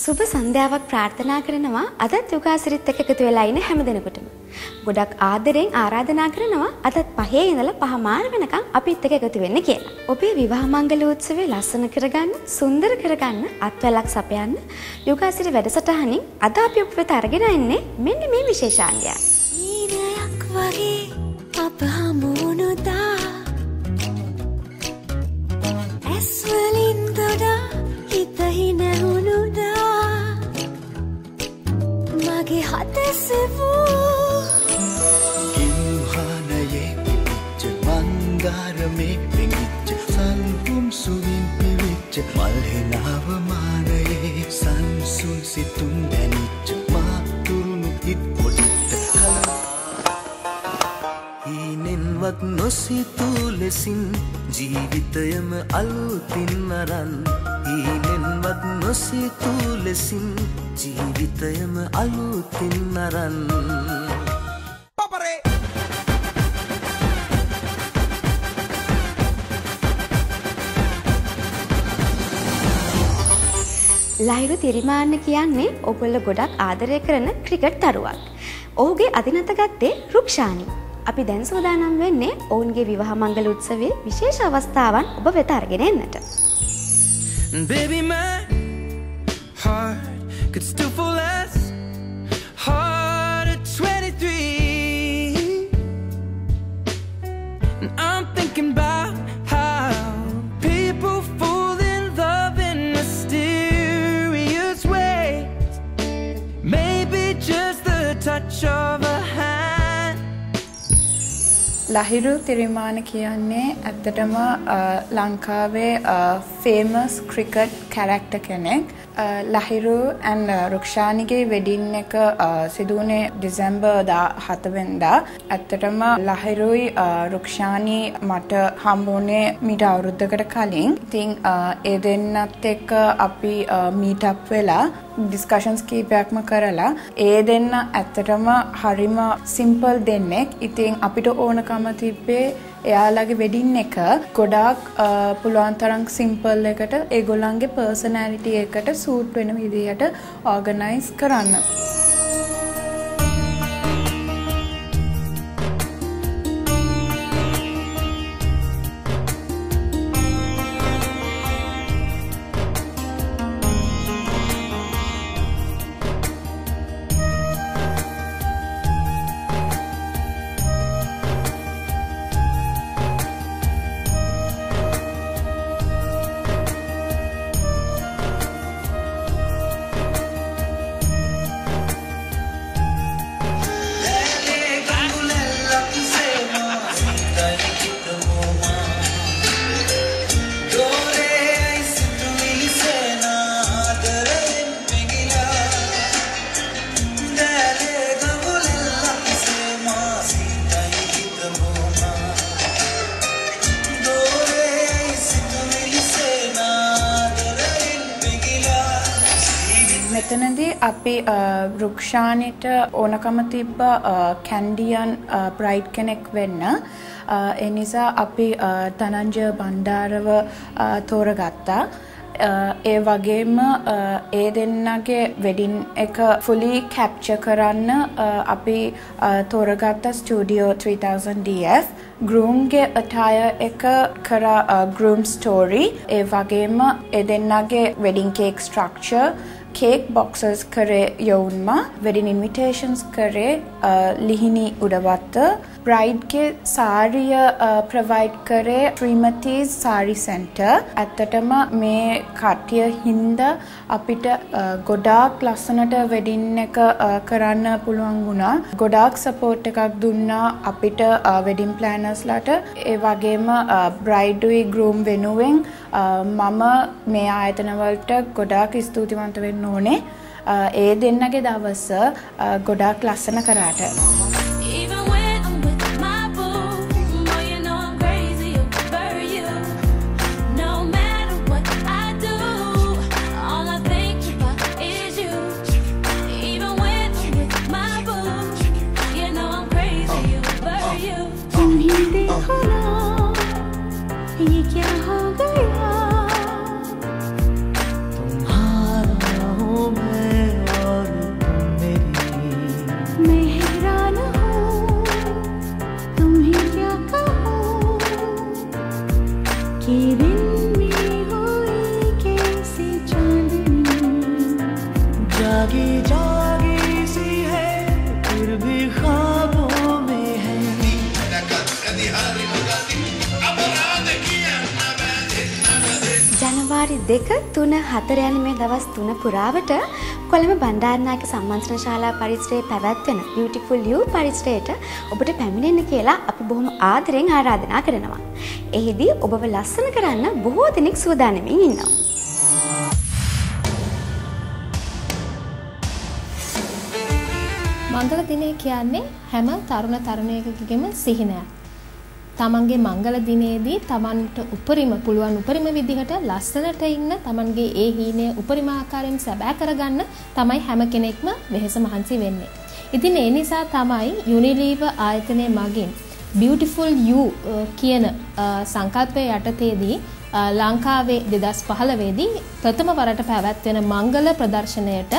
සුබ සන්ධ්‍යාවක් ප්‍රාර්ථනා කරනවා අදත් යුගාසිරිත් එක්ක එකතු වෙලා ඉන්න හැමදෙනෙකුටම. ගොඩක් ආදරෙන් ආරාධනා කරනවා අදත් 5 ඉඳලා 5 මාර වෙනකන් අපිත් එක්ක එකතු වෙන්න කියලා. ඔබේ විවාහ මංගල උත්සවය ලස්සන කරගන්න, සුන්දර කරගන්න, අත්වැලක් සපයන්න යුගාසිරි වැඩසටහනින් අද අපි ඔබ වෙත අරගෙන එන්නේ මෙන්න මේ විශේෂාංගය. ඊනයක් වගේ අප හමුුණුදා ඇස්වලින් දොඩා හිතහි නැහුණුදා මගේ හතසවූ ගිම්හානයේ පිච්ච මන්දාරමේ පිංච සල්පුම් සුවින් පිවිච්ච මල්හෙනාව මානයේ සංසුන් සිතුම් දැනිච්ච මාතුරුණු හිත් පොඩිට හීනෙන්වත් නොසිතූ ලෙසින් ජීවිතයම අලුතින් අරන් හීනෙන්වත් නොසිතූ ලෙසින් ජීවිතයම අලුතින් අරන් ලහිරු තිරිමාන්න කියන්නේ ඔගොල්ලෝ ගොඩක් ආදරය කරන ක්‍රිකට් තරුවක්. ඔහුගේ අදිනත ගත්තේ රුක්ෂානි. අපි දැන් සූදානම් වෙන්නේ ඔවුන්ගේ විවාහ මංගල උත්සවයේ විශේෂ අවස්ථාවන් ඔබ වෙත අරගෙන එන්නට. Baby, my heart could still fall as hard at 23. And I'm thinking about how people fall in love in mysterious ways. Maybe just the touch of a hand. Lahiru තිරිමාන කියන්නේ ඇත්තටම ලංකාවේ ෆේමස් ක්‍රිකට් කැරක්ටර් කෙනෙක්. Lahiru and රුක්ෂානිගේ wedding එක සිදුවුනේ දෙසැම්බර් 17 වෙනිදා. ඇත්තටම ලහිරුයි රුක්ෂානි මට හම්බුනේ මීට අවුරුද්දකට කලින්. ඉතින් ඒ දෙන්නත් එක්ක අපි මීට් අප් වෙලා ඩිස්කෂන්ස් කීපයක්ම කරලා ඒ දෙන්න ඇත්තටම හරිම සිම්පල් දෙන්නෙක්. ඉතින් අපිට ඕනකම තිබ්බේ එයාලගේ වෙඩින් එක ගොඩාක් පුළුවන් තරම් සිම්පල් එකට ඒගොල්ලන්ගේ පර්සනැලිටි එකට සූට් වෙන විදිහට ඕගනයිස් කරන්න. මෙතනදී අපි රුක්ෂානිට ඕනකම තිබ්බ කැන්ඩියන් බ්‍රයිඩ් කෙනෙක් වෙන්න. ඒ නිසා අපි ධනංජය බණ්ඩාරව තෝරගත්තා. ඒ වගේම ඒ දෙන්නගේ වෙඩින් එක ෆුලි කැප්චර් කරන්න අපි තෝරගත්ත ස්ටුඩියෝ 3000 DF. ගෲම්ගේ අටයර් එක කරා ගෲම් ස්ටෝරි. ඒ වගේම ඒ දෙන්නගේ wedding cake structure cake boxes करे यौनमा वेडिंग इन्विटेशंस करे लिहिनी उड़वत्त ब्राइड के सारिय प्रोवाइड करे श्रीमती सारी सेंटर ඇත්තටම මේ කට්ටිය හින්දා අපිට ගොඩාක් ලස්සනට වෙඩින් එක කරන්න පුළුවන් වුණා. ගොඩාක් සපෝට් එකක් දුන්නා අපිට වෙඩින් ප්ලෑනර්ස්ලාට. ඒ වගේම බ්‍රයිඩ්ුයි ගෲම් වෙනුවෙන් මම මේ ආයතන වලට ගොඩාක් ස්තුතිවන්ත වෙන්න ඕනේ. ඒ දෙන්නගේ දවස ගොඩාක් ලස්සන කරාට. ये क्या हो गया तुम्हारा हो भागी सी है फिर भी ख्वाबों में है. ජනවාරි 2, 3, 4 යන මේ දවස් 3 පුරාවට කොළඹ බණ්ඩාරනායක සම්මන්ත්‍රණ ශාලා පරිසරයේ පැවැත්වෙන Beautiful You පරිසරයට ඔබට පැමිණෙන්න කියලා අපි බොහොම ආදරෙන් ආරාධනා කරනවා. එහිදී ඔබව ලස්සන කරන්න බොහෝ දෙනෙක් සූදානමින් ඉන්නවා. මංගල දිනය කියන්නේ හැම තරුණ තරුණියකගේම සිහිනයක්. තමන්ගේ මංගල දිනේදී තමන්ට උපරිම විදිහට ලස්සනට ඉන්න තමන්ගේ ඒ හීනය උපරිම ආකාරයෙන් සැබෑ කරගන්න තමයි හැම කෙනෙක්ම වෙහෙස මහන්සි වෙන්නේ. ඉතින් ඒ නිසා තමයි Unilever ආයතනයේ මගින් Beautiful You කියන සංකල්පය යටතේදී ලංකාවේ 2015 දී ප්‍රථම වරට පැවැත්වෙන මංගල ප්‍රදර්ශනයට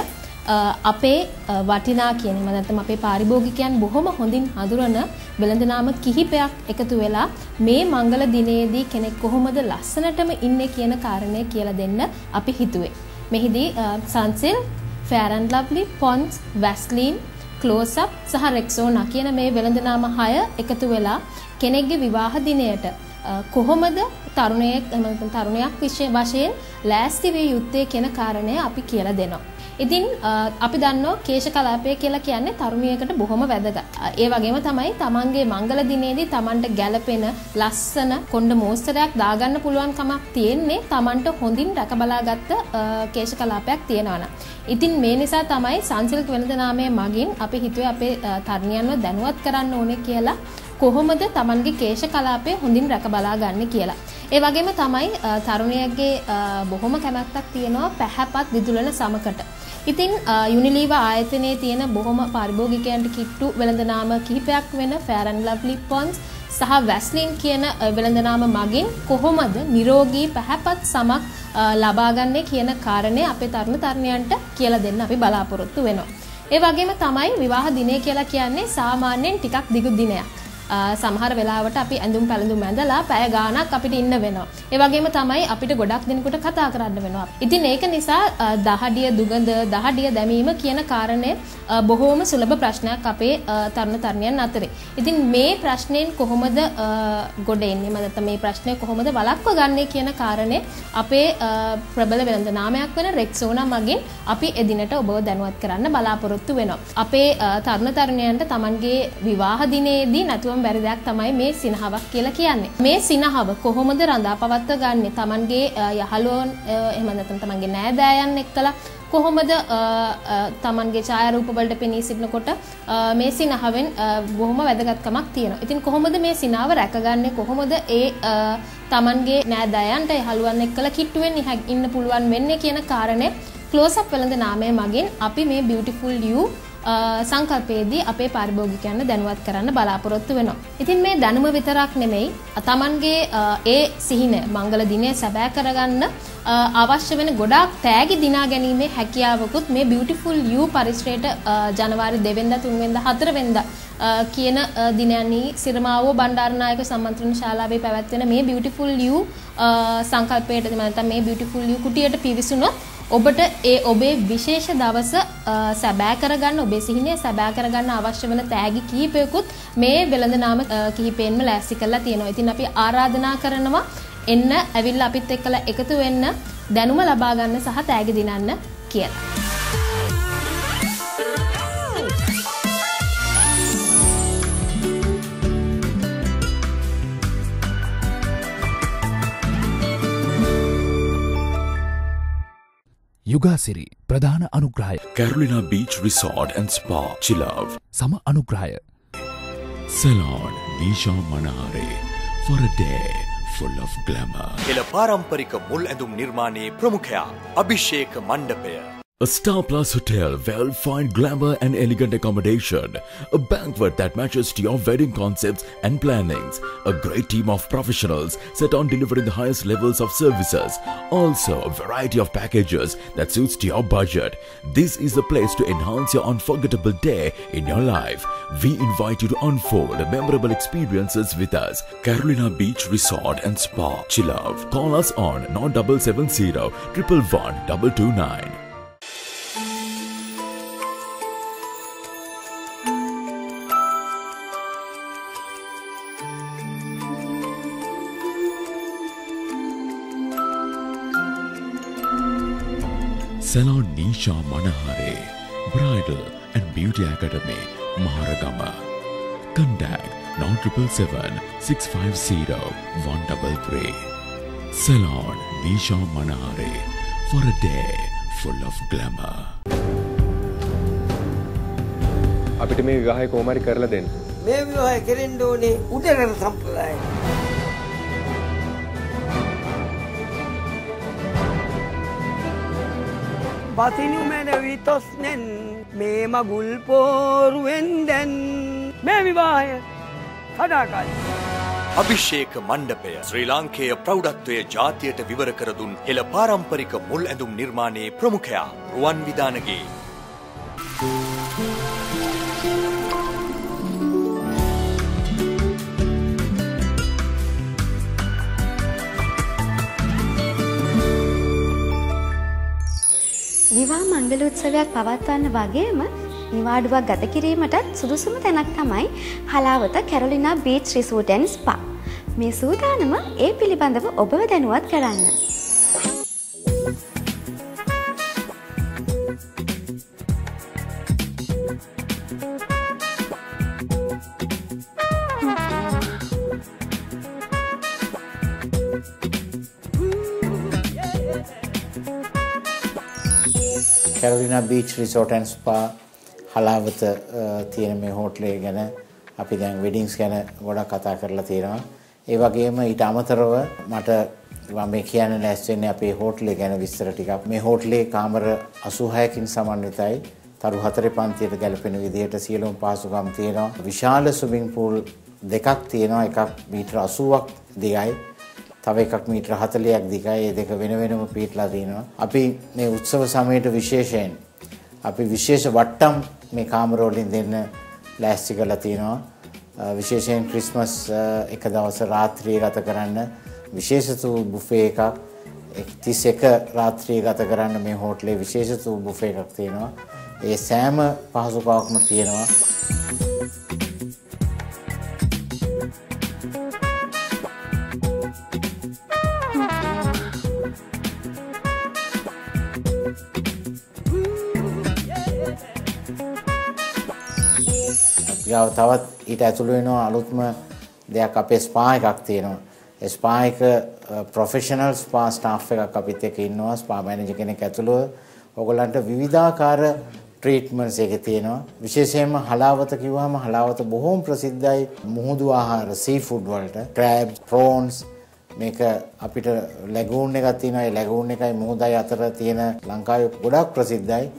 අපේ වටිනා කියන නැත්නම් අපේ පාරිභෝගිකයන් බොහොම හොඳින් හඳුරන වෙළඳනාම කිහිපයක් එකතු වෙලා මේ මංගල දිනේදී කෙනෙක් කොහොමද ලස්සනටම ඉන්නේ කියන කාරණය කියලා දෙන්න අපි හිතුවේ. මෙහිදී Sunsilk, Fair and Lovely, Pond's, Vaseline, Close Up සහ Rexona කියන මේ වෙළඳනාම 6 එකතු වෙලා කෙනෙක්ගේ විවාහ දිනයට කොහොමද තරුණයක් වශයෙන් ලෑස්ති විය යුත්තේ කියන කාරණය අපි කියලා දෙනවා. ඉතින් අපි දන්නවා කේශ කලාපය කියලා කියන්නේ තරුණියකට බොහොම වැදගත්. ඒ වගේම තමයි තමන්ගේ මංගල දිනේදී තමන්ට ගැළපෙන ලස්සන කොණ්ඩ මෝස්තරයක් දාගන්න පුළුවන් කමක් තියෙන්නේ තමන්ට හොඳින් රැකබලාගත්ත කේශ කලාපයක් තියෙනවා. ඉතින් මේ නිසා තමයි Sunsilk වෙළඳනාමයේ මගින් අපි හිතුවේ අපේ තරුණියන්ව දැනුවත් කරන්න ඕනේ කියලා කොහොමද තමන්ගේ කේශ කලාපය හොඳින් රැකබලා ගන්න කියලා. ඒ වගේම තමයි තරුණියගේ බොහොම කැමැත්තක් තියෙනවා පැහැපත් විදුලන සමකට. ඉතින් Unilever ආයතනයේ තියෙන බොහොම පාරිභෝගිකයන්ට කිට්ටු වෙළඳනාම කිහිපයක් වෙන Fair and Lovely, Pond's සහ Vaseline කියන වෙළඳනාම මගින් කොහොමද නිරෝගී පැහැපත් සමක් ලබාගන්නේ කියන කාරණේ අපේ තරුණයන්ට කියලා දෙන්න අපි බලාපොරොත්තු වෙනවා. ඒ වගේම තමයි විවාහ දිනය කියලා කියන්නේ සාමාන්‍යයෙන් ටිකක් දිගු දිනයක්. සමහර වෙලාවට අපි ඇඳුම් පැළඳුම් ඇඳලා පැය ගාණක් අපිට ඉන්න වෙනවා. ඒ වගේම තමයි අපිට ගොඩක් දිනකට කතා කරන්න වෙනවා. ඉතින් ඒක නිසා දහඩිය දුගඳ දහඩිය දැමීම කියන කාරණය බොහෝම සුලභ ප්‍රශ්නයක් අපේ තරුණයන් අතරේ. ඉතින් මේ ප්‍රශ්නෙන් කොහොමද ගොඩ එන්නේ? නැත්නම් මේ ප්‍රශ්නේ කොහොමද වළක්ව ගන්නේ කියන කාරණේ අපේ ප්‍රබල වෙළඳනාමයක් වෙන Rexona මගින් අපි එදිනට ඔබව දැනුවත් කරන්න බලාපොරොත්තු වෙනවා. අපේ තරුණයන්ට Tamanගේ විවාහ දිනේදී නැතුවම බැරි දෙයක් තමයි මේ සිනහවක් කියලා කියන්නේ. මේ සිනහව කොහොමද රඳා පවත්ව ගන්නේ? Tamanගේ යහළුවන් එහෙම නැත්නම් Tamanගේ නෑදෑයන් එක්කලා කොහොමද Tamanගේ ඡායාරූප වලට පෙනී සිටිනකොට මේ සිනහවෙන් බොහොම වැදගත්කමක් තියෙනවා. ඉතින් කොහොමද මේ සිනහව රැකගන්නේ? කොහොමද ඒ Tamanගේ නෑදෑයන්ට යහළුවන් එක්කලා කිට්ටුවෙන් ඉන්න පුළුවන් වෙන්නේ කියන කාරණේ Close Up වෙළඳනාමය මගින් අපි මේ Beautiful You සංකල්පයේදී අපේ පාරිභෝගිකයන්ට දැනුවත් කරන්න බලාපොරොත්තු වෙනවා. ඉතින් මේ දැනුම විතරක් නෙමෙයි Tamanගේ ඒ සිහින මංගල දිනය සැබෑ කරගන්න අවශ්‍ය වෙන ගොඩාක් තෑගි දිනා ගැනීමේ හැකියාවකුත් මේ Beautiful You පරිසරයට ජනවාරි 2 වෙනිදා 3 වෙනිදා 4 වෙනිදා කියන දිනයන්හි සිරමාවෝ බණ්ඩාරනායක සම්මන්ත්‍රණ ශාලාවේ පැවැත්වෙන මේ Beautiful You සංකල්පයට නැත්නම් මේ Beautiful You කුටියට පිවිසුනොත් ඔබට ඒ ඔබේ විශේෂ දවස සැබෑ කරගන්න ඔබේ සිහිනය සැබෑ කරගන්න අවශ්‍ය වෙන තෑගි කිහිපයකුත් මේ වෙළඳනාම කිහිපයෙන්ම ලෑස්ති කරලා තියෙනවා. ඉතින් අපි ආරාධනා කරනවා එන්න ඇවිල්ලා අපිත් එක්කලා එකතු වෙන්න දැනුම ලබා ගන්න සහ තෑගි දිනන්න කියලා. යුගාසිරි ප්‍රධාන අනුග්‍රහය Carolina Beach Resort and Spa Chilav සම අනුග්‍රහය Salon Nisha Manare for a day full of glamour. එල පාරම්පරික මුල් ඇඳුම් නිර්මාණයේ ප්‍රමුඛයා අභිෂේක මණ්ඩපය. A Star Plus Hotel will find glamour and elegant accommodation, a banquet that matches to your wedding concepts and plannings, a great team of professionals set on delivering the highest levels of services, also a variety of packages that suits to your budget. This is the place to enhance your unforgettable day in your life. We invite you to unfold memorable experiences with us. Carolina Beach Resort and Spa Chilav. Call us on 9770 111 229. Salon Nisha Manahare, Bridal and Beauty Academy, Maharagama. Contact 9777 650 133. Salon Nisha Manahare, for a day full of glamour. අපිට මේ විවාහය කොහොම හරි කරලා දෙන්න. මේ විවාහය කෙරෙන්න ඕනේ උදේට සම්ප්‍රදායයි. බතිනු මැනවිතොස්නෙන් මේ මගුල් පෝරුවෙන් දැන් මේ විවාහය සදාකාලික. අභිෂේක මණ්ඩපය ශ්‍රී ලාංකේය ප්‍රෞಢත්වය ජාතියට විවර කර දුන් හෙළ පාරම්පරික මුල් ඇඳුම් නිර්මාණයේ ප්‍රමුඛයා රුවන් විදානගේ විවාහ මංගලෝත්සවයක් පවත්වන්න වගේම නිවාඩුවක් ගත කිරීමටත් සුදුසුම තැනක් තමයි Halawata Carolina beach resort and spa. මේ සූදානම ඒ පිළිබඳව ඔබව දැනුවත් කරන්න. Carolina beach resort and spa Halawata තියෙන මේ හෝටලේ ගැන අපි දැන් වෙඩින්ග්ස් ගැන ගොඩක් කතා කරලා තියෙනවා. ඒ වගේම ඊට අමතරව මට මම කියන්න ලෑස්ති වෙන්නේ අපේ හෝටලේ ගැන විස්තර ටිකක්. මේ හෝටලේ කාමර 86කින් සමන්විතයි. තරු 4 පන්තියට ගැලපෙන විදිහට සියලුම පහසුකම් තියෙනවා. විශාල ස්විමින් pool දෙකක් තියෙනවා. එකක් මීටර 80ක් දිගයි. තව එකක් මීටර 40ක් දිගයි. ඒ දෙක වෙන වෙනම පිටලා තියෙනවා. අපි මේ උත්සව සමයට විශේෂයෙන් අපි විශේෂ වට්ටම් මේ කාමර වලින් දෙන්න ලෑස්ති කරලා තියෙනවා. විශේෂයෙන් ක්‍රිස්මස් එක දවස රාත්‍රියේ ගත කරන්න විශේෂ බුෆේ එකක් 31 රාත්‍රියේ ගත කරන්න මේ හෝටලේ විශේෂ බුෆේ එකක් තියෙනවා. ඒ සෑම පහසුකමක්ම තියෙනවා. තවත් ඊට ඇතුළු වෙනවා අලුත්ම දෙයක් අපේ ස්පා එකක් තියෙනවා. ඒ ස්පා එක ප්‍රොෆෙෂනල් ස්පා ස්ටාෆ් එකක් අපිත් එක්ක ඉන්නවා. ස්පා මැනේජර් කෙනෙක් ඇතුළු ඔයගොල්ලන්ට විවිධාකාර ට්‍රීට්මන්ට්ස් එක තියෙනවා. විශේෂයෙන්ම හලාවත කිව්වම හලාවත බොහොම ප්‍රසිද්ධයි මුහුදු ආහාර සී ෆුඩ් වලට. ක්‍රැබ්ස්, ප්‍රෝන්ස් මේක අපිට ලැගූන් එකක් තියෙනවා. ඒ ලැගූන් එකයි මුහුදයි අතර තියෙන ලංකාවේ ගොඩක් ප්‍රසිද්ධයි.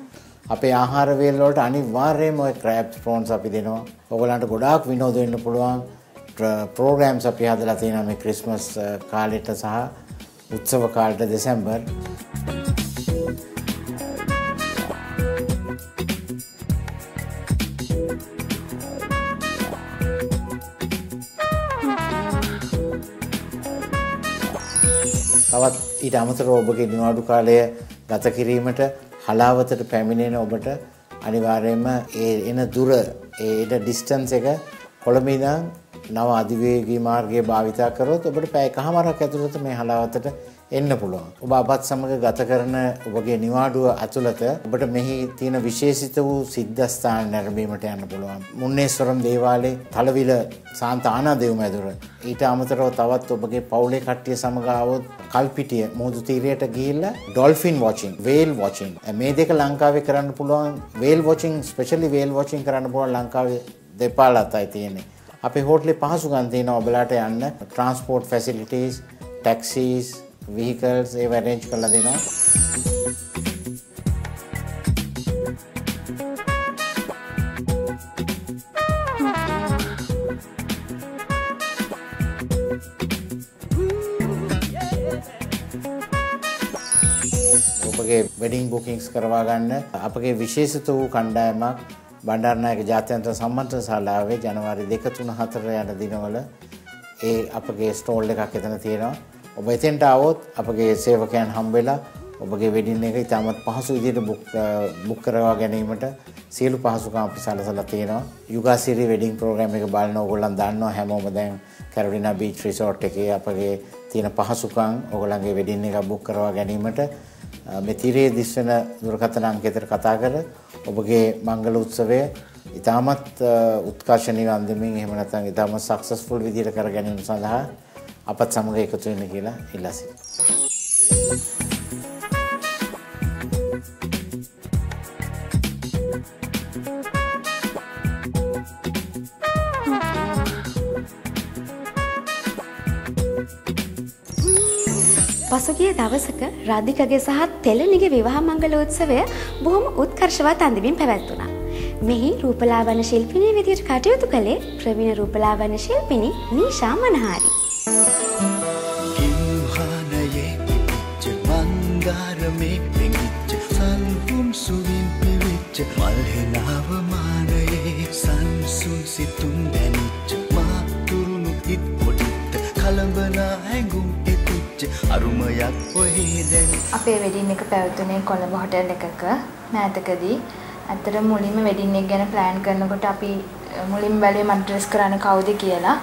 අපේ ආහාර වේල් වලට අනිවාර්යයෙන්ම ඔය ක්‍රැබ්ස් ප්‍රෝන්ස් අපි දෙනවා. ඔයගලන්ට ගොඩාක් විනෝද වෙන්න පුළුවන් ප්‍රෝග්‍රෑම්ස් අපි හදලා තියෙනවා මේ ක්‍රිස්මස් කාලෙට සහ උත්සව කාලෙට දෙසැම්බර්. තවත් ඊට අමතරව ඔබගේ නිවාඩු කාලය ගත කිරීමට හලාවතට පැමිණෙන ඔබට අනිවාර්යයෙන්ම එන දුර එන ඩිස්ටන්ස් එක කොළඹ ඉඳන් නව අධිවේගී මාර්ගය භාවිතා කරොත් ඔබට පැය කමාරක් ඇතුළත මේ හලාවතට එන්න පුළුවන්. ඔබ අපත් සමග ගත කරන ඔබගේ නිවාඩුව ඇතුළත ඔබට මෙහි තියෙන විශේෂිත වූ සිද්ධාස්ථාන නැරඹීමට යන්න පුළුවන්. මුන්නේස්වරම් දේවාලයේ තලවිල සාන්ත ආනාදේව මැදුර. ඊට අමතරව තවත් ඔබගේ පවුලේ කට්ටිය සමග આવොත් කල්පිටිය මුහුදු තීරයට ගිහිල්ලා ඩොල්ෆින් වොචින්, වේල් වොචින් මේ දෙක ලංකාවේ කරන්න පුළුවන්. වේල් වොචින් ස්පෙෂලි වේල් වොචින් කරන්න පුළුවන් ලංකාවේ දෙපාලතයි තියෙන්නේ. අපේ හෝටලේ පහසුකම් තියෙනවා ඔබලාට යන්න. ට්‍රාන්ස්පෝර්ට් ෆැසිලිටිස්, ටැක්සිස්, vehicles ඒව arrange කරලා දෙනවා. ඔබගේ වෙඩින් බුකින්ග්ස් කරවා ගන්න අපගේ විශේෂිත වූ කණ්ඩායමක් බණ්ඩාරනායක ජාත්‍යන්තර සම්මන්ත්‍රණ ශාලාවේ ජනවාරි 2 3 4 යන දිනවල ඒ අපගේ ස්ටෝල් එකක් එතන තියෙනවා. ඔබ එතෙන්ට આવොත් අපගේ සේවකයන් හම්බෙලා ඔබගේ වෙඩින් එක ඉතාමත් පහසු විදිහට බුක් කරවා ගැනීමට සියලු පහසුකම් අපි සලසලා තියෙනවා. යුගාසිරි වෙඩින් ප්‍රෝග්‍රෑම් එක බලන ඕගොල්ලන් දන්නවා හැමෝම දැන් කැරොලිනා බීච් රිසෝට් එකේ අපගේ තියෙන පහසුකම් ඕගොල්ලන්ගේ වෙඩින් එක බුක් කරවා ගැනීමට මේ තිරේ දිස්වෙන දුරකථන අංකයට කතා කර ඔබගේ මංගල උත්සවය ඉතාමත් උත්කර්ෂණීය අන්දමින් එහෙම නැත්නම් ඉතාමත් සක්සස්ෆුල් විදිහට කර ගැනීම සඳහා අපත් සමග එකතු වෙන්න කියලා ඉල්ලා සිටිනවා. පසුගිය දවසක රාධිකගේ සහ තෙලණිගේ විවාහ මංගලෝත්සවය බොහොම උත්කර්ෂවත් අන්දමින් පැවැත්වුණා. මෙහි රූපලාවන්‍ය ශිල්පිනිය විදිහට කටයුතු කළේ ප්‍රවීණ රූපලාවන්‍ය ශිල්පිනී නීෂා මනහාරි. කිම්හානයේ පිච්ච මන්දාරමේ පෙඟිච්ච සල්පුම් සුවින් පිවිච්ච මල්හෙනාව මානයේ සංසුන් සිතුම් දැනිච්ච මාතුරුණු හිත් පොඩිත්ත කලඹනා හැඟුම් අරුමයක් ඔහේ දැන් අපේ වෙඩින් එක පැවතුනේ කොළඹ හොටෙල් එකක මෑතකදී. ඇත්තට මුලින්ම වෙඩින් එක ගැන ප්ලෑන් කරනකොට අපි මුලින්ම බැලුවේ මම ඩ්‍රෙස් කරන්නේ කවුද කියලා.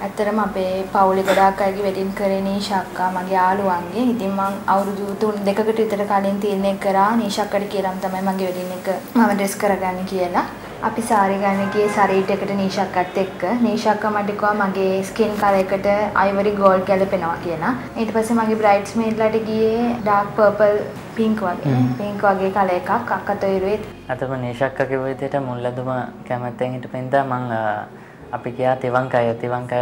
ඇත්තටම අපේ පවුලේ ගොඩාක් අයගේ වෙඩින් කරේ නීෂා අක්කා මගේ යාළුවන්ගේ. ඉතින් මම අවුරුදු 3-2කට විතර කලින් තීරණය කරා නීෂා අක්කට කියලාම තමයි මගේ වෙඩින් එක මම ඩ්‍රෙස් කරගන්නේ කියලා. අපි සාරි ගන්න ගියේ සරීටයකට නීෂා අක්කත් එක්ක. නීෂා අක්කා මට කිව්වා මගේ ස්කින් කලර් එකට අයිවරි ගෝල්ඩ් ගැලපෙනවා කියලා. ඊට පස්සේ මගේ බ්‍රයිඩ්ස්මේඩ්ලාට ගියේ ඩාර්ක් පර්පල් පින්ක් වගේ. පින්ක් වගේ කලර් එකක් අක්කා තොයිරුවේ. අතම නීෂා අක්කා කිව්ව විදිහට මුල්ලදුම කැමැත්තෙන් හිටපෙන්දා මං අපි ගියා තිවංකය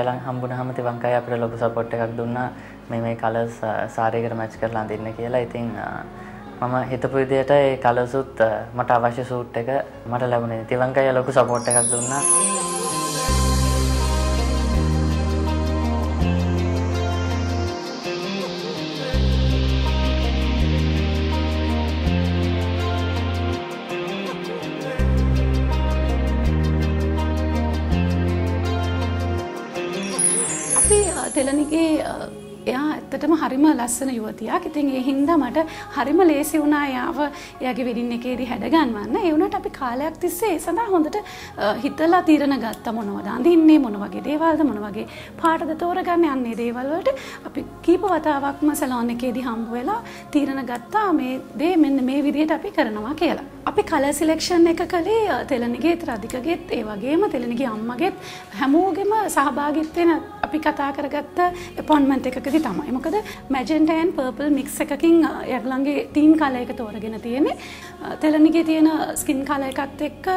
ලං හම්බුනහම තිවංකය අපිට ලොකු සපෝට් එකක් දුන්නා මේ කලර්ස් සාරියකට මැච් කරලා අඳින්න කියලා. ඉතින් මම හිතපු විදිහට ඒ කලර්සුත් මට අවශ්‍ය සූට් එක මට ලැබුණේ. තිවංකය ලොකු සපෝට් එකක් දුන්නා. තෙලණිගේ එයා ඇත්තටම හරිම ලස්සන යුවතියක්. ඉතින් ඒ හින්දා මට හරිම ලේසි වුණා එයාව එයාගේ වෙඩින් එකේදී හැඩගන්වන්න. ඒ වුණාට අපි කාලයක් තිස්සේ ඒ සඳහා හොඳට හිතලා තීරණ ගත්තා මොනවද අඳින්නේ, මොන වගේ දේවල්ද, මොන වගේ පාටද තෝරගන්නේ. අන්නේ දේවල් වලට අපි කීප වතාවක්ම සැලොන් එකේදී හම්බ වෙලා තීරණ ගත්තා මේ දේ මෙන්න මේ විදිහට අපි කරනවා කියලා. අපි කලර් සිලෙක්ෂන් එක කළේ තෙලණිගේත් රාධිකගේත් ඒ වගේම තෙලණිගේ අම්මගේත් හැමෝගෙම සහභාගීත්වයෙන් අපි කතා කරගත්ත අපොයින්ට්මන්ට් එකකදී තමයි. මොකද මැජෙන්ටා ඇන්ඩ් පර්පල් මික්ස් එකකින් යගලන්ගේ ටීම් කලර් එක තෝරගෙන තියෙන්නේ. තෙලණිගේ තියෙන ස්කින් කලර් එකත් එක්ක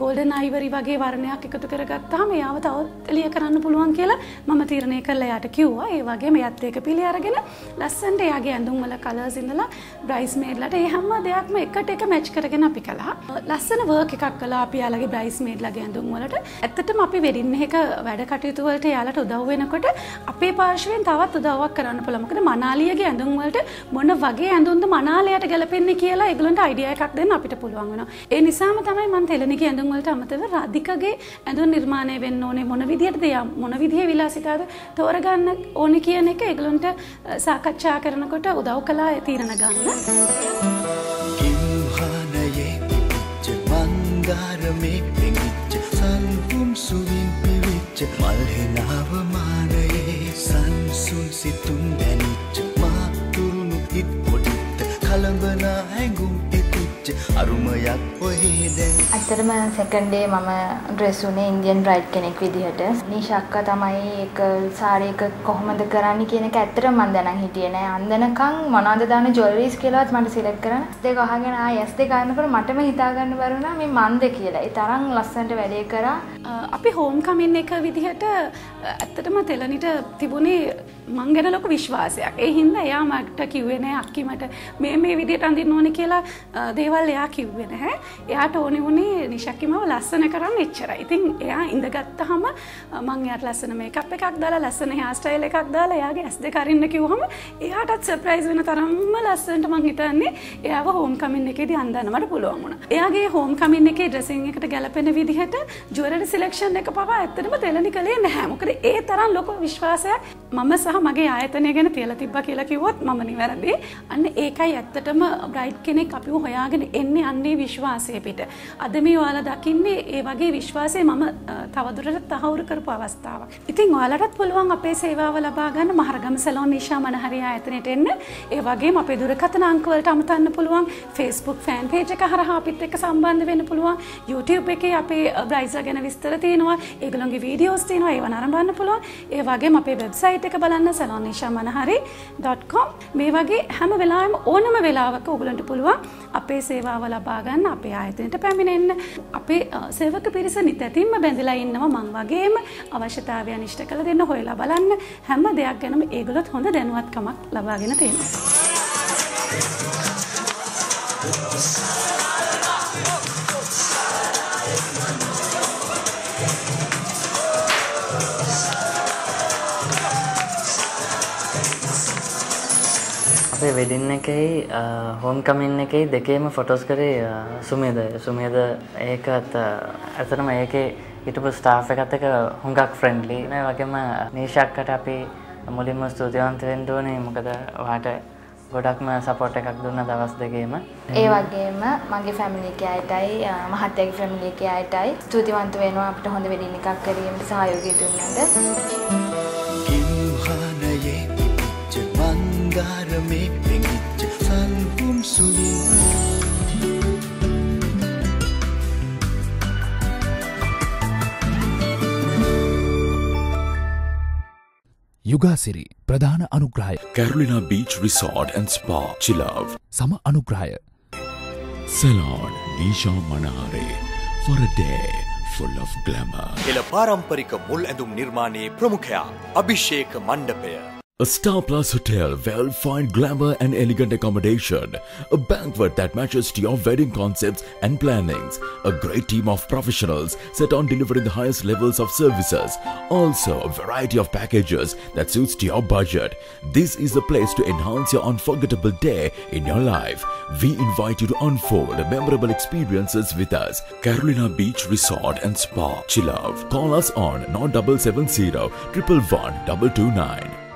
ගෝල්ඩන් අයිවරි වගේ වර්ණයක් එකතු කරගත්තාම එයාව තවත් එළිය කරන්න පුළුවන් කියලා මම තීරණය කළා එයාට කිව්වා. ඒ වගේම එයාත් ඒක පිළි අරගෙන ලස්සනට එයාගේ ඇඳුම් වල කලර්ස් ඉඳලා බ්‍රයිස්මේඩ්ලාට ඒ හැම දෙයක්ම එකට එක මැච් කරගෙන අපි කළා. ලස්සන වර්ක් එකක් කළා අපි යාළගේ බ්‍රයිස්මේඩ්ලාගේ ඇඳුම් වලට. ඇත්තටම අපි වෙඩින් එක වැඩ කටයුතු වලට යාළට උදව් වෙනකොට අපේ පාර්ශවයෙන් තවත් උදව්වක් කරන්න පුළුවන්. මොකද මනාලියගේ ඇඳුම් වලට මොන වගේ ඇඳුම්ද මනාලියට ගැලපෙන්නේ කියලා ඒගොල්ලන්ට අයිඩියා එකක් දෙන්න අපිට පුළුවන් වෙනවා. ඒ නිසාම තමයි මම තෙලණිගේ ඇඳුම් වලට අමතරව රාධිකගේ ඇඳුම් නිර්මාණය වෙන්න ඕනේ මොන විදියටද මොන විදියේ විලාසිතාවද තෝරගන්න ඕනේ කියන එක ඒගොල්ලන්ට සාකච්ඡා කරනකොට උදව් කළා ඒ තීරණ ගන්න. කිම්හානයේ පිච්ච මන්දාරමේ පෙඟිච්ච සල්පුම් සුවින් පිවිච්ච මල්හෙනාව මානයේ සංසුන් සිතුම් දැනිච්ච මාතුරුණු හිත් පොඩිත්ත කලඹනා හැඟුම් අරුමයක් ඔහේ දැන්. ඇත්තටම සෙකන්ඩ් ඩේ මම ඩ්‍රෙස් උනේ ඉන්දියන් බ්‍රයිඩ් කෙනෙක් විදිහට. නීෂා අක්කා තමයි ඒක සාරි එක කොහොමද කරන්නේ කියන එක ඇත්තටම මම දැනන් හිටියේ නෑ. අන්දනකම් මොනවද දාන ජුවලරිස් කියලාවත් මට සිලෙක්ට් කරන්න. S2 අහගෙන S2 ගන්නකොට මටම හිතා ගන්න බැරි වුණා මේ මන්ද කියලා. ඒ තරම් ලස්සනට වැඩේ කරා. අපි හෝම් කමින් එක විදිහට ඇත්තටම තෙලණිට තිබුණේ මං ගැන ලොකු විශ්වාසයක්. ඒ හින්දා එයා මට කිව්වේ නෑ අක්කි මට මේ විදිහට අඳින්න ඕනේ කියලා දේවල් එයා කිව්වේ නැහැ. එයාට ඕනේ වුණේ නිෂක්කිමව ලස්සන කරන්න එච්චරයි. ඉතින් එයා ඉඳගත්තාම මං එයාට ලස්සන මේකප් එකක් දාලා ලස්සන හෙයාර් ස්ටයිල් එකක් දාලා එයාගේ S2 අරින්න කිව්වම එයාටත් සර්ප්‍රයිස් වෙන තරම්ම ලස්සනට මං හිතන්නේ එයාව හෝම් කමින් එකේදී අඳින්න මට පුළුවන් වුණා. එයාගේ හෝම් කමින් එකේ ඩ්‍රෙසින් එකට ගැලපෙන විදිහට ජුවලරි සිලෙක්ෂන් එක පවා ඇත්තටම තෙලණි කලේ නැහැ. මොකද ඒ තරම් ලොකු විශ්වාසයක් මම සහ මගේ ආයතනය ගැන තියලා තිබ්බා කියලා කිව්වොත් මම නිවැරදි. අන්න ඒකයි ඇත්තටම බ්‍රයිඩ් කෙනෙක් අපිව හොයාගෙන එන්නේ අන්නේ විශ්වාසය පිට. අද මේ ඔයාලා දකින්නේ ඒ වගේ විශ්වාසය මම තවදුරටත් තහවුරු කරපු අවස්ථාවක්. ඉතින් ඔයාලටත් පුළුවන් අපේ සේවාව ලබා ගන්න මහරගම සැලොන් නිෂා මනහරි ආයතනයට එන්න. ඒ වගේම අපේ දුරකථන අංක වලට අමතන්න පුළුවන්. Facebook fan page එක හරහා අපිත් එක්ක සම්බන්ධ වෙන්න පුළුවන්. YouTube එකේ අපේ බ්‍රයිසර් ගැන විස්තර තියෙනවා. ඒගොල්ලන්ගේ වීඩියෝස් තියෙනවා. ඒව නරඹන්න පුළුවන්. ඒ වගේම අපේ වෙබ්සයිට් එක බලන්න salonnishamanahari.com. මේ වගේ හැම වෙලාවෙම ඕනම වෙලාවක ඔයගලන්ට පුළුවන් අපේ සේවාව ලබා ගන්න අපේ ආයතනයට පැමිණෙන්න. අපේ සේවක පිරිස නිතැතින්ම බැඳලා ඉන්නවා. මං වගේම අවශ්‍යතාවයන් ඉෂ්ට කළ දෙන්න හොයලා බලන්න. හැම දෙයක් ගැනම ඒගොල්ලොත් හොඳ දැනුවත්කමක් ලබාගෙන තියෙනවා. අපේ වෙඩින් එකේ හෝම් කමින් එකේ දෙකේම ෆොටෝස් කරේ සුමේද ඒකත් ඇත්තටම ඒකේ හිටපු ස්ටාෆ් එකත් එක්ක හුඟක් ෆ්‍රෙන්ඩ්ලි නේ වගේම නීෂාක්කට අපි මුලින්ම ස්තුතිවන්ත වෙන්න ඕනේ මොකද ඔයාට ගොඩක්ම සපෝට් එකක් දුන්න දවස් දෙකේම ඒ වගේම මගේ ෆැමිලි එකේ අයටයි මහත්තයාගේ ෆැමිලි එකේ අයටයි ස්තුතිවන්ත වෙනවා අපිට හොඳ වෙඩින් එකක් කිරීමට සහයෝගය දුන්නට Mandarame pengit salhum suri යුගාසිරි ප්‍රධාන අනුග්‍රහය Carolina Beach Resort and Spa Chilove සම අනුග්‍රහය Salon Nisha Manahare for a day full of glamour. එල පාරම්පරික මුල් ඇඳුම් නිර්මාණයේ ප්‍රමුඛයා අභිෂේක මණ්ඩපය. A Star Plus Hotel, well-fine glamour and elegant accommodation. A banquet that matches to your wedding concepts and plannings. A great team of professionals set on delivering the highest levels of services. Also, a variety of packages that suits to your budget. This is the place to enhance your unforgettable day in your life. We invite you to unfold memorable experiences with us. Carolina Beach Resort and Spa, Chilove. Call us on 9770 111 229.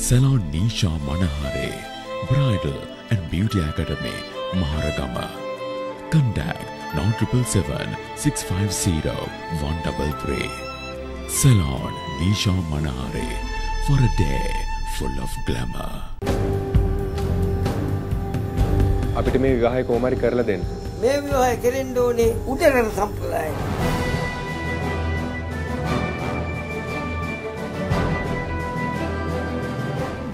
Salon Nisha Manahare, Bridal and Beauty Academy, Maharagama. Contact 9777 650 133. Salon Nisha Manahare for a day full of glamour. අපිට මේ විවාහය කොහොම හරි කරලා දෙන්න. මේ විවාහය කෙරෙන්න ඕනේ උදේට සම්ප්‍රදායයි.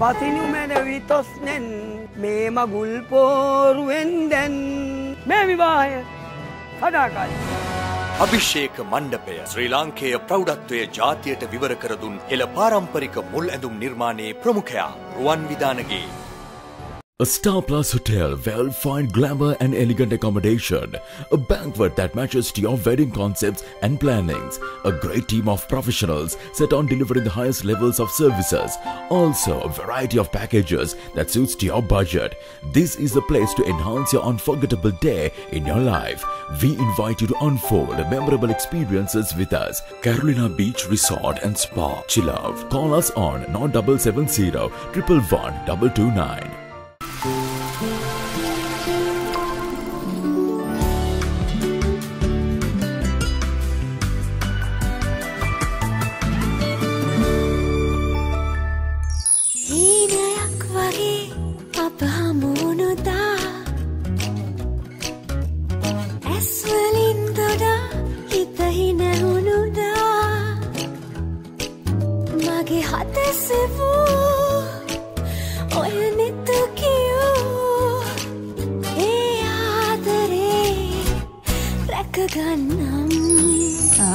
Batinu mene vitosnen me magul poruenden me vivaya sadakal අභිෂේක මණ්ඩපය ශ්‍රී ලාංකේය ප්‍රෞಢත්වයේ ජාතියට විවර කර දුන් හෙළ පාරම්පරික මුල් ඇඳුම් නිර්මාණයේ ප්‍රමුඛයා රුවන් විදානගේ A Star Plus Hotel, well-fine glamour and elegant accommodation. A banquet that matches to your wedding concepts and plannings. A great team of professionals set on delivering the highest levels of services. Also, a variety of packages that suits to your budget. This is the place to enhance your unforgettable day in your life. We invite you to unfold memorable experiences with us. Carolina Beach Resort and Spa, Chilove. Call us on 9770 111 229.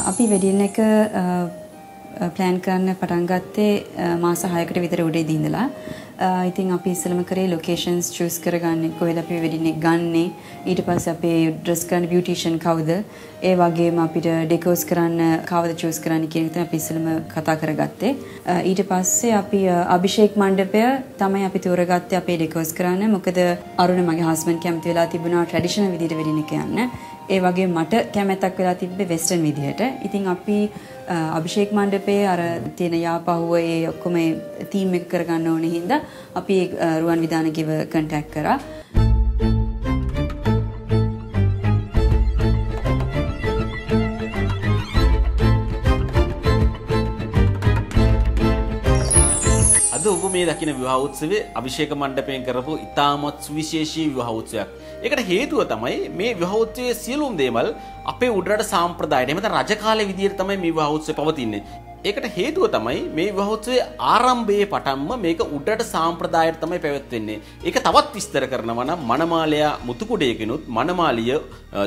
අපි wedding එක plan කරන්න පටන් ගත්තේ මාස 6කට විතර උඩේදී ඉඳලා ඉතින් අපි ඉස්සෙල්ලම කරේ ලොකේෂන්ස් චූස් කරගන්නේ කොහෙද අපි වෙඩින් එක ගන්නෙ. ඊට පස්සේ අපේ ඩ්‍රෙස් කරන බියුටිෂියන් කවුද? ඒ වගේම අපිට ඩෙකෝස් කරන්න කවුද චූස් කරන්න කියන එක අපි ඉස්සෙල්ලම කතා කරගත්තේ. ඊට පස්සේ අපි අභිෂේක් මණ්ඩපය තමයි අපි තෝරගත්තේ අපේ ඩෙකෝස් කරන්න. මොකද අරුණ මගේ හස්බන්ඩ් කැමති වෙලා තිබුණා ට්‍රැඩිෂනල් විදිහට වෙඩින් එක යන්න. ඒ වගේ මට කැමැත්තක් වෙලා තිබ්බේ වෙස්ටර්න් විදිහට. ඉතින් අපි අභිෂේක් මණ්ඩපයේ අර තියෙන යාපහුව ඒ ඔක්කොම තීම් එක කරගන්න ඕනේ හින්දා අපි රුවන් විදානගේව කන්ටැක්ට් කරා. ඔබ මේ දකින විවාහ උත්සවයේ අභිෂේක මණ්ඩපයෙන් කරපු ඉතාමත් සුවිශේෂී විවාහ උත්සවයක්. ඒකට හේතුව තමයි මේ විවාහ උත්සවයේ සියලුම දේවල් අපේ උඩරට සාම්ප්‍රදායට එහෙම නැත්නම් රජ කාලේ විදියට තමයි මේ විවාහ උත්සවය පවතින්නේ. ඒකට හේතුව තමයි මේ විවාහ උත්සවයේ ආරම්භයේ පටන්ම මේක උඩරට සාම්ප්‍රදායට තමයි පැවැත්වෙන්නේ. ඒක තවත් විස්තර කරනවා නම් මනමාලයා මුතුකුඩේකිනුත් මනමාලිය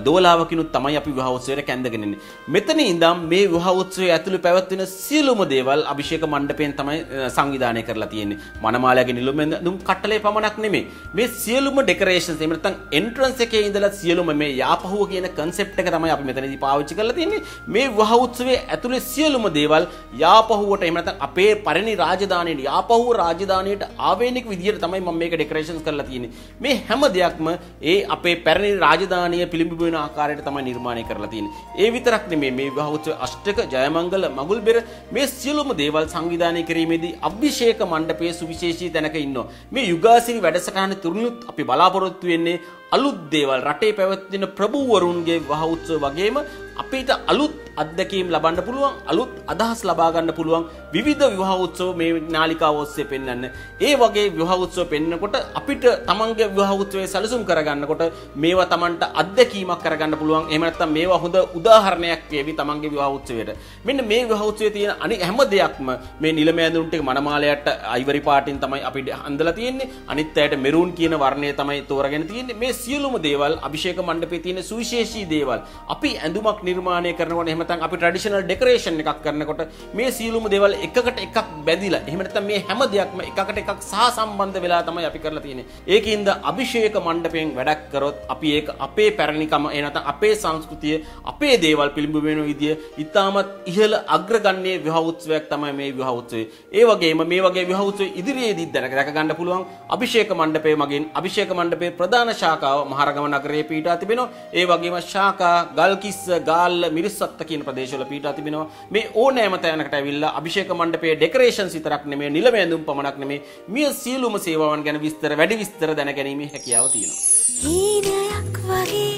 දෝලාවකිනුත් තමයි අපි විවාහ උත්සවයට කැඳගෙන ඉන්නේ. මෙතන ඉඳන් මේ විවාහ උත්සවයේ ඇතුළේ පැවැත්වෙන සියලුම දේවල් අභිෂේක මණ්ඩපයෙන් තමයි සංවිධානය කරලා තියෙන්නේ. මනමාලයාගේ නිලුමෙන් දුම් කට්ටලේ පමණක් නෙමෙයි. මේ සියලුම ඩෙකරේෂන්ස් එහෙම නැත්නම් එන්ට්‍රන්ස් එකේ ඉඳලා සියලුම මේ යාපහුව කියන කන්සෙප්ට් එක තමයි අපි මෙතනදී පාවිච්චි කරලා තියෙන්නේ. මේ විවාහ උත්සවයේ ඇතුළේ සියලුම දේවල් යාපහුවට එහෙම නැත්නම් අපේ පරිණි රාජධානියට යාපහුව රාජධානියට ආවේනික විදියට තමයි මම මේක ඩෙකරේෂන්ස් කරලා තියෙන්නේ. මේ හැම දෙයක්ම ඒ අපේ පරිණි රාජධානිය පිළිඹු වෙන ආකාරයට තමයි නිර්මාණය කරලා තියෙන්නේ. ඒ විතරක් නෙමෙයි මේ විවාහ උත්සව අෂ්ටක ජයමංගල මගුල්බෙර මේ සියලුම දේවල් සංවිධානය කිරීමේදී අභිෂේක මණ්ඩපයේ සුවිශේෂී තැනක ඉන්නවා. මේ යුගාසිරි වැඩසටහන තුරුනුත් අපි බලාපොරොත්තු වෙන්නේ අලුත් දේවල් රටේ පැවැත්වෙන ප්‍රභූවරුන්ගේ විවාහ උත්සව වගේම අපිට අලුත් අත්දැකීම් ලබන්න පුළුවන් අලුත් අදහස් ලබා ගන්න පුළුවන් විවිධ විවාහ උත්සව මේ නාලිකාව ඔස්සේ පෙන්වන්න. ඒ වගේ විවාහ උත්සව පෙන්වනකොට අපිට තමන්ගේ විවාහ උත්සවයේ සැලසුම් කරගන්නකොට මේවා තමන්ට අත්දැකීමක් කරගන්න පුළුවන්. එහෙම නැත්නම් මේවා හොඳ උදාහරණයක් වේවි තමන්ගේ විවාහ උත්සවයට. මෙන්න මේ විවාහ උත්සවයේ තියෙන හැම දෙයක්ම මේ නිලමෑඳුන් ටික මනමාලයට අයිවරි පාටින් තමයි අපි අඳලා තියෙන්නේ. අනිත් අයට මෙරූන් කියන වර්ණය තමයි තෝරගෙන තියෙන්නේ. මේ සියලුම දේවල් අභිෂේක මණ්ඩපයේ තියෙන සුවිශේෂී දේවල්. අපි ඇඳුමක් නිර්මාණය කරනකොට එහෙම නැත්නම් අපි ට්‍රැඩිෂනල් ඩෙකරේෂන් එකක් කරනකොට මේ සියලුම දේවල් එකකට එකක් බැඳිලා එහෙම නැත්නම් මේ හැම දෙයක්ම එකකට එකක් සහසම්බන්ධ වෙලා තමයි අපි කරලා තියෙන්නේ. ඒකින්ද අභිෂේක මණ්ඩපයෙන් වැඩක් කරොත් අපි ඒක අපේ පැරණිකම එහෙම නැත්නම් අපේ සංස්කෘතිය අපේ දේවල් පිළිඹු වෙන විදිය ඉතාමත් ඉහළ අග්‍රගණ්‍ය විවාහ උත්සවයක් තමයි මේ විවාහ උත්සවය. ඒ වගේම මේ වගේ විවාහ උත්සව ඉදිරියේදී දැක ගන්න පුළුවන් අභිෂේක මණ්ඩපයේ මගින් අභිෂේක මණ්ඩපයේ ප්‍රධාන ශාඛාව මහරගම නගරයේ පිහිටා තිබෙනවා. ඒ වගේම ශාඛා ගල්කිස්ස ගාල්ල මිරිස්සත්ත කියන ප්‍රදේශවල පිහිටා තිබෙනවා. මේ ඕනෑම තැනකට ඇවිල්ලා අභිෂේක මණ්ඩපයේ ඩෙකරේෂන්ස් විතරක් නෙමෙයි නිලමෑඳුම් පමණක් නෙමෙයි මේ සියලුම සේවාවන් ගැන වැඩි විස්තර දැනගැනීමේ හැකියාව තියෙනවා. හීනයක් වගේ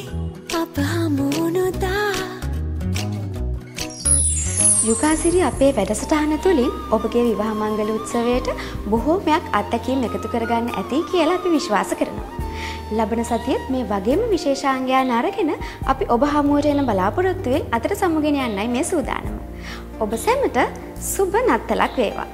අප හමුුණුදා යුගාසිරි අපේ වැඩසටහන තුළින් ඔබගේ විවාහ මංගල උත්සවයට බොහෝමයක් අත්දැකීම් එකතු කරගන්න ඇති කියලා අපි විශ්වාස කරනවා. ලබන සතියේත් මේ වගේම විශේෂාංගයන් අරගෙන අපි ඔබ හමුවට එන බලාපොරොත්තුවෙන් අතට සමුගෙන යන්නයි මේ සූදානම. ඔබ සැමට සුබ නත්තලක් වේවා.